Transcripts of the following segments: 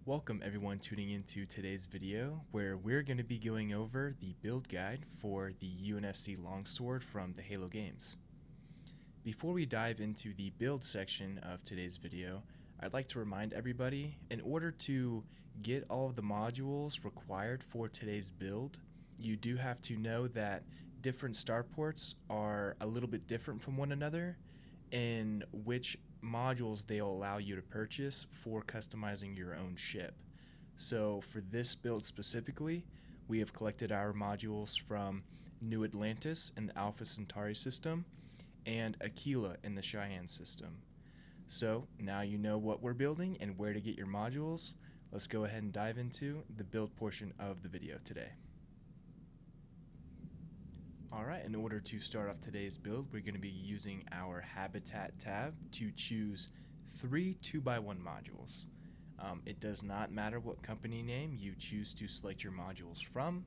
Welcome everyone tuning into today's video where we're going to be going over the build guide for the UNSC Longsword from the Halo games. Before we dive into the build section of today's video, I'd like to remind everybody, in order to get all of the modules required for today's build, you do have to know that different starports are a little bit different from one another in which modules they'll allow you to purchase for customizing your own ship. So for this build specifically, we have collected our modules from New Atlantis in the Alpha Centauri system and Aquila in the Cheyenne system. So now you know what we're building and where to get your modules. Let's go ahead and dive into the build portion of the video today. Alright, in order to start off today's build, we're going to be using our Habitat tab to choose 3 2x1 modules. It does not matter what company name you choose to select your modules from.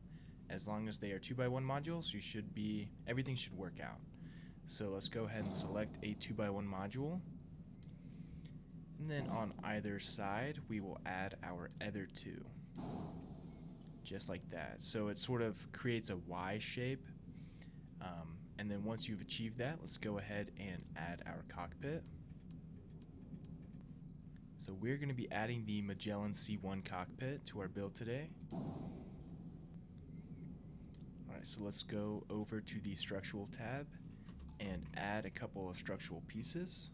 As long as they are 2x1 modules, everything should work out. So let's go ahead and select a 2x1 module. And then on either side, we will add our other 2. Just like that. So it sort of creates a Y shape. And then once you've achieved that, let's go ahead and add our cockpit. So we're going to be adding the Magellan C1 cockpit to our build today. Alright, so let's go over to the structural tab and add a couple of structural pieces.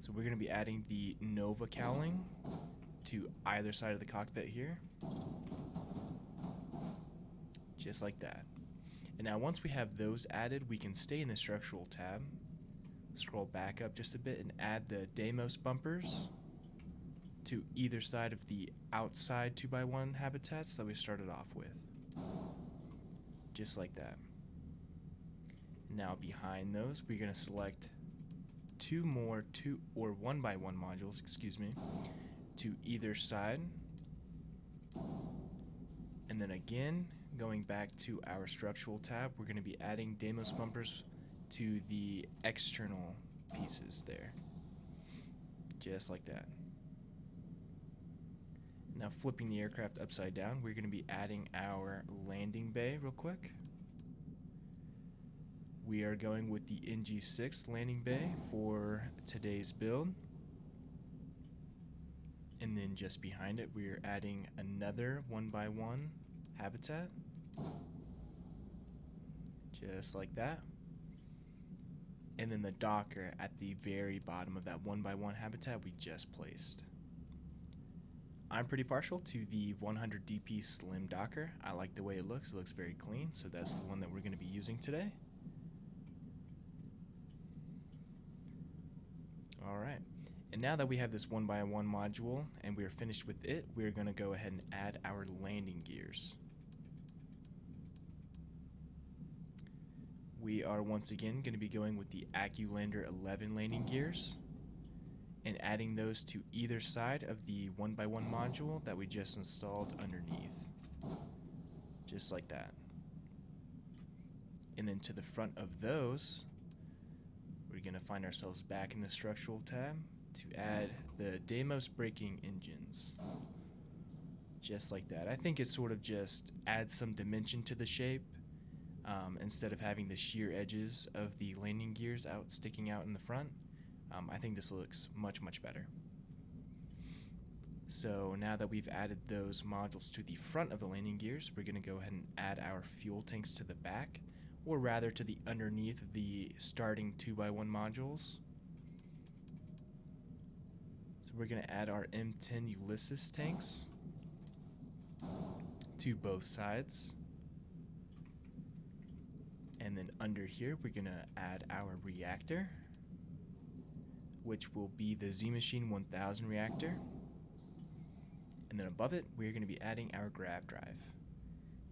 So we're going to be adding the Nova cowling to either side of the cockpit here. Just like that. And now once we have those added, we can stay in the structural tab, scroll back up just a bit and add the Deimos bumpers to either side of the outside 2x1 habitats that we started off with. Just like that. Now behind those, we're going to select 2 more 1x1 modules, to either side. And then again, going back to our structural tab, we're going to be adding Deimos bumpers to the external pieces there. Just like that. Now flipping the aircraft upside down, we're going to be adding our landing bay real quick. We are going with the NG6 landing bay for today's build. And then just behind it, we're adding another 1x1 habitat. Just like that. And then the docker at the very bottom of that 1x1 habitat we just placed. I'm pretty partial to the 100 DP slim docker. I like the way it looks. It looks very clean, so that's the one that we're going to be using today. Alright, and now that we have this 1x1 module and we're finished with it, we're going to go ahead and add our landing gears. We are once again going to be going with the AccuLander 11 landing gears and adding those to either side of the 1x1 module that we just installed underneath. Just like that. And then to the front of those, we're going to find ourselves back in the structural tab to add the Deimos braking engines. Just like that. I think it sort of just adds some dimension to the shape. Instead of having the sheer edges of the landing gears sticking out in the front, I think this looks much, much better. So now that we've added those modules to the front of the landing gears, we're going to go ahead and add our fuel tanks to the back, or rather to the underneath of the starting 2x1 modules. So we're going to add our M10 Ulysses tanks to both sides. And then under here, we're going to add our reactor, which will be the Z Machine 1000 reactor. And then above it, we're going to be adding our grav drive,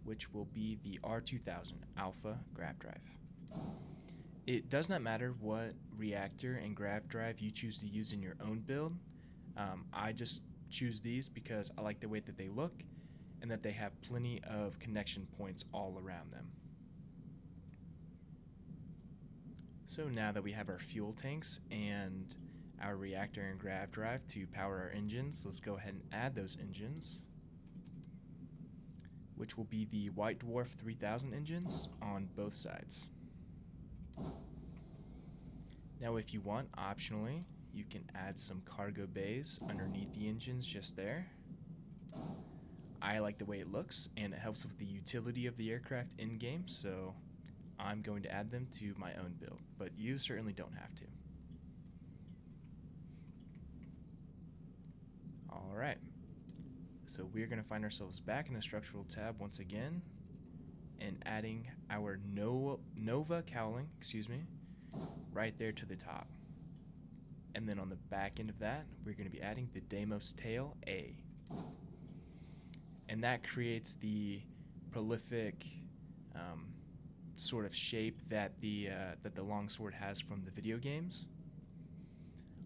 which will be the R2000 Alpha grav drive. It does not matter what reactor and grav drive you choose to use in your own build. I just choose these because I like the way that they look and that they have plenty of connection points all around them. So now that we have our fuel tanks and our reactor and grav drive to power our engines. Let's go ahead and add those engines, which will be the White Dwarf 3000 engines on both sides. Now if you want, optionally, you can add some cargo bays underneath the engines just there. I like the way it looks, and it helps with the utility of the aircraft in-game, so I'm going to add them to my own build, but you certainly don't have to. Alright, so we're going to find ourselves back in the structural tab once again, and adding our Nova cowling, right there to the top. And then on the back end of that, we're going to be adding the Deimos tail A. And that creates the prolific sort of shape that the Longsword has from the video games.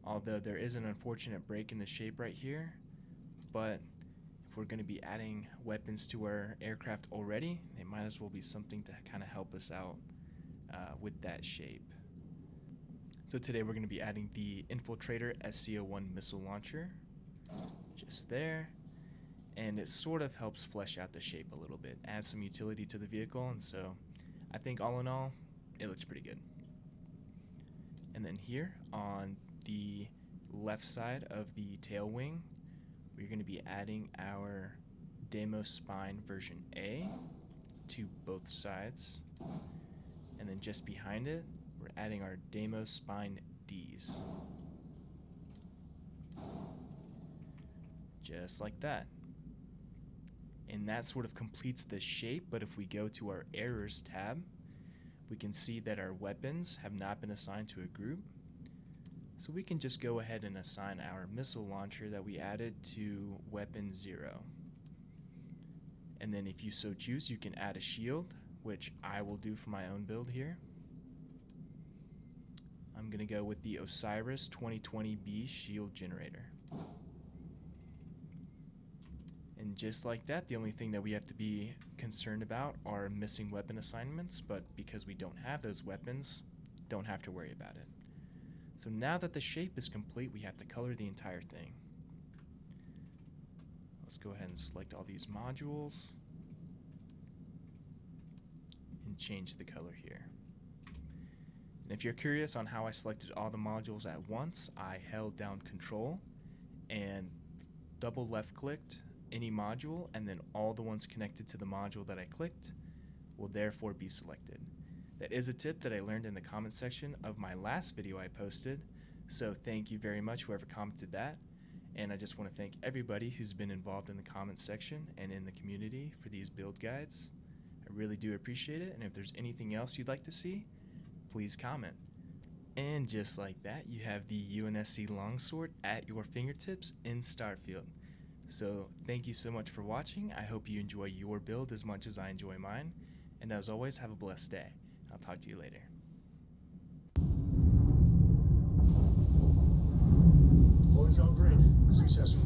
Although there is an unfortunate break in the shape right here, but if we're going to be adding weapons to our aircraft already, they might as well be something to kind of help us out with that shape. So today we're going to be adding the Infiltrator SC-01 missile launcher, just there, and it sort of helps flesh out the shape a little bit, adds some utility to the vehicle, and so I think all in all, it looks pretty good. And then here on the left side of the tail wing, we're going to be adding our Deimos spine version A to both sides, and then just behind it, we're adding our Deimos spine Ds. Just like that. And that sort of completes the shape, but if we go to our errors tab, we can see that our weapons have not been assigned to a group. So we can just go ahead and assign our missile launcher that we added to weapon 0. And then if you so choose, you can add a shield, which I will do for my own build here. I'm going to go with the Osiris 2020B shield generator. And just like that, the only thing that we have to be concerned about are missing weapon assignments, but because we don't have those weapons, don't have to worry about it. So now that the shape is complete, we have to color the entire thing. Let's go ahead and select all these modules and change the color here. And if you're curious on how I selected all the modules at once, I held down Control and double left clicked any module, and then all the ones connected to the module that I clicked will therefore be selected. That is a tip that I learned in the comment section of my last video I posted, so thank you very much whoever commented that, and I just want to thank everybody who's been involved in the comment section and in the community for these build guides. I really do appreciate it, and if there's anything else you'd like to see, please comment. And just like that, you have the UNSC Longsword at your fingertips in Starfield. So thank you so much for watching. I hope you enjoy your build as much as I enjoy mine. And as always, have a blessed day. I'll talk to you later. Lawrence out green. Success.